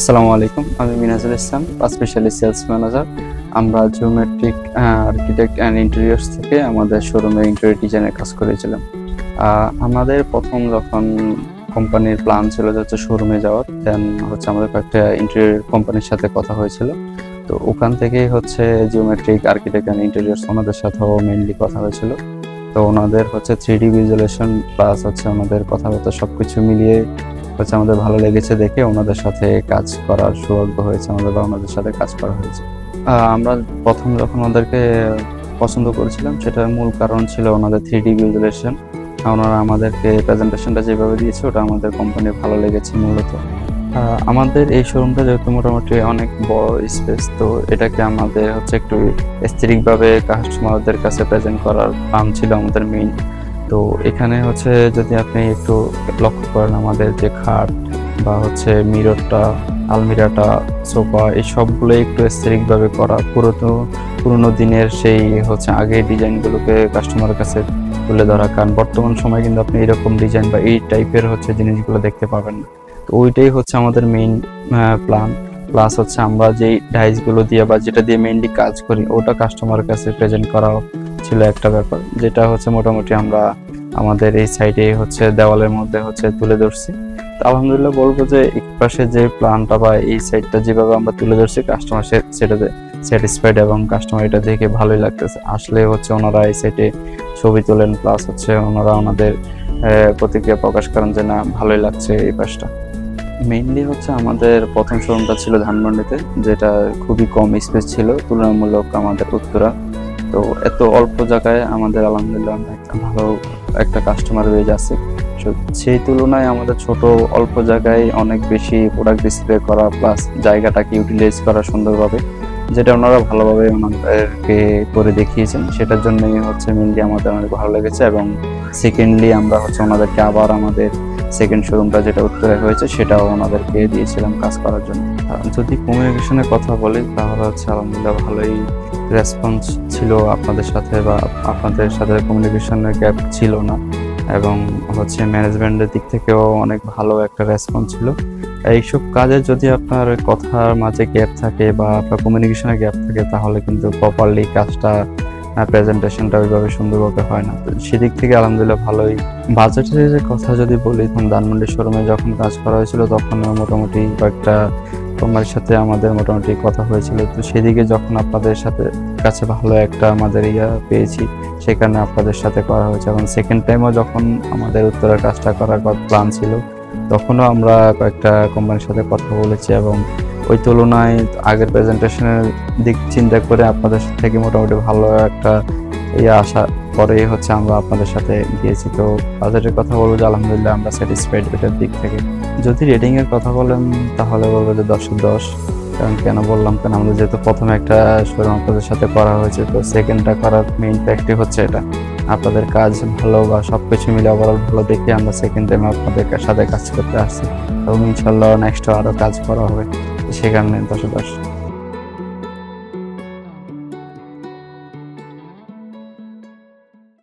আসসালামু আলাইকুম, আমি মিনাজুল ইসলাম, স্পেশালি সেলস ম্যানেজার। আমরা জিওমেট্রিক আর্কিটেক্ট অ্যান্ড ইন্টেরিয়র্স থেকে আমাদের শোরুমে ইন্টেরিয়র ডিজাইনের কাজ করেছিলাম। আমাদের প্রথম যখন কোম্পানির প্ল্যান ছিল যে হচ্ছে শোরুমে যাওয়ার, দেন হচ্ছে আমাদের কয়েকটা ইন্টেরিয়র কোম্পানির সাথে কথা হয়েছিল। তো ওখান থেকেই হচ্ছে জিওমেট্রিক আর্কিটেক্ট অ্যান্ড ইন্টেরিয়র্স ওনাদের সাথেও মেইনলি কথা হয়েছিল। তো ওনাদের হচ্ছে 3D ভিজুয়ালাইজেশন প্লাস হচ্ছে ওনাদের কথাবার্তা সবকিছু মিলিয়ে হচ্ছে আমাদের ভালো লেগেছে দেখে ওনাদের সাথে কাজ করার সৌভাগ্য হয়েছে আমাদের, বা ওনাদের সাথে কাজ করা হয়েছে। আমরা প্রথম যখন ওনাদেরকে পছন্দ করেছিলাম, সেটার মূল কারণ ছিল ওনাদের 3D ভিজুয়ালাইজেশন। ওনারা আমাদেরকে প্রেজেন্টেশনটা যেভাবে দিয়েছে ওটা আমাদের কোম্পানির ভালো লেগেছে মূলত। আমাদের এই শোরুমটা যেহেতু মোটামুটি অনেক বড় স্পেস, তো এটাকে আমাদের হচ্ছে একটু এস্থেটিকভাবে কাস্টমারদের কাছে প্রেজেন্ট করার প্ল্যান ছিল আমাদের মেইন। তো এখানে হচ্ছে যদি আপনি একটু লক্ষ্য করেন, আমাদের যে খাট বা হচ্ছে মিররটা, আলমিরাটা, সোফা, এই সবগুলো একটু এস্থেটিকভাবে করা, পুরোনো দিনের সেই হচ্ছে আগের ডিজাইনগুলোকে কাস্টমারের কাছে তুলে ধরা। কারণ বর্তমান সময় কিন্তু আপনি এরকম ডিজাইন বা এই টাইপের হচ্ছে জিনিসগুলো দেখতে পাবেন না। তো ওইটাই হচ্ছে আমাদের মেইন প্ল্যান। প্লাস হচ্ছে আমরা যেই ডাইসগুলো দিয়ে বা যেটা দিয়ে মেইনলি কাজ করি ওটা কাস্টমারের কাছে প্রেজেন্ট করা ছিল একটা ব্যাপার, যেটা হচ্ছে মোটামুটি আমরা আমাদের এই সাইডে হচ্ছে দেওয়ালের মধ্যে হচ্ছে তুলে ধরছি। তো আলহামদুলিল্লাহ বলবো যে এক পাশে যে প্ল্যানটা বা এই সাইডটা যেভাবে আমরা তুলে ধরছি, কাস্টমার সেটাতে স্যাটিসফাইড এবং কাস্টমার এটা দেখে ভালোই লাগতেছে। আসলে হচ্ছে ওনারা এই সাইডে ছবি তোলেন, প্লাস হচ্ছে ওনারা ওনাদের প্রতিক্রিয়া প্রকাশ করেন যে না, ভালোই লাগছে এই পাশটা। মেইনলি হচ্ছে আমাদের প্রথম শোরুমটা ছিল ধানমন্ডিতে, যেটা খুবই কম স্পেস ছিল তুলনামূলক আমাদের উত্তরা। তো এত অল্প জায়গায় আমাদের আলহামদুলিল্লাহ ভালো একটা কাস্টমার বেজ আছে। সেই তুলনায় আমাদের ছোট অল্প জায়গায় অনেক বেশি প্রোডাক্ট ডিসপ্লে করা, প্লাস জায়গাটাকে ইউটিলাইজ করা সুন্দরভাবে, যেটা ওনারা ভালোভাবে ওনাদেরকে করে দেখিয়েছেন। সেটার জন্যই হচ্ছে মেনলি আমাদের অনেক ভালো লেগেছে। এবং সেকেন্ডলি আমরা হচ্ছে ওনাদেরকে আবার আমাদের সেকেন্ড শোরুমটা যেটা উত্তরে হয়েছে সেটাও ওনাদেরকে দিয়েছিলাম কাজ করার জন্য। যদি কমিউনিকেশনের কথা বলি তাহলে হচ্ছে আলহামদুলিল্লাহ ভালোই রেসপন্স ছিল আপনাদের সাথে, বা আপনাদের সাথে কমিউনিকেশনের গ্যাপ ছিল না। এবং হচ্ছে ম্যানেজমেন্টের দিক থেকেও অনেক ভালো একটা রেসপন্স ছিল। এইসব কাজে যদি আপনার কথার মাঝে গ্যাপ থাকে বা আপনার কমিউনিকেশনের গ্যাপ থাকে, তাহলে কিন্তু প্রপারলি কাজটা প্রেজেন্টেশনটা ওইভাবে সুন্দরভাবে হয় না। সেদিক থেকে আলহামদুলিল্লাহ ভালোই। বাজেটের কথা যদি বলি, তখন ধানমন্ডি শোরুমে যখন কাজ করা হয়েছিল তখন মোটামুটি কয়েকটা কোম্পানির সাথে আমাদের মোটামুটি কথা হয়েছিল। তো সেদিকে যখন আপনাদের সাথে কাছে ভালো একটা আমাদের পেয়েছি, সেখানে আপনাদের সাথে করা হয়েছে। এবং সেকেন্ড টাইমও যখন আমাদের উত্তরের কাজটা করার প্ল্যান ছিল, তখনও আমরা কয়েকটা কোম্পানির সাথে কথা বলেছি। এবং ওই তুলনায় আগের প্রেজেন্টেশনের দিক চিন্তা করে আপনাদের থেকে মোটামুটি ভালো একটা আসা পরেই হচ্ছে আমরা আপনাদের সাথে গিয়েছি। তো বাজেটের কথা বলবো যে আলহামদুলিল্লাহ আমরা স্যাটিসফাইড এটার দিক থেকে। যদি রেটিং এর কথা বলেন তাহলে বলবো যে 10/10। কারণ কেন বললাম, কারণ আমাদের যেহেতু প্রথমে একটা শোরুম আপনাদের সাথে করা হয়েছে, তো সেকেন্ডটা করার মেইন ফ্যাক্টরি হচ্ছে এটা। আপনাদের কাজ ভালো বা সবকিছু মিলে ওভারঅল ভালো দেখে আমরা সেকেন্ড টাইম আপনাদের সাথে কাজ করতে আসছি। এবং ইনশাল্লাহ নেক্সট আরো কাজ করা হবে, সেখানে 10/10।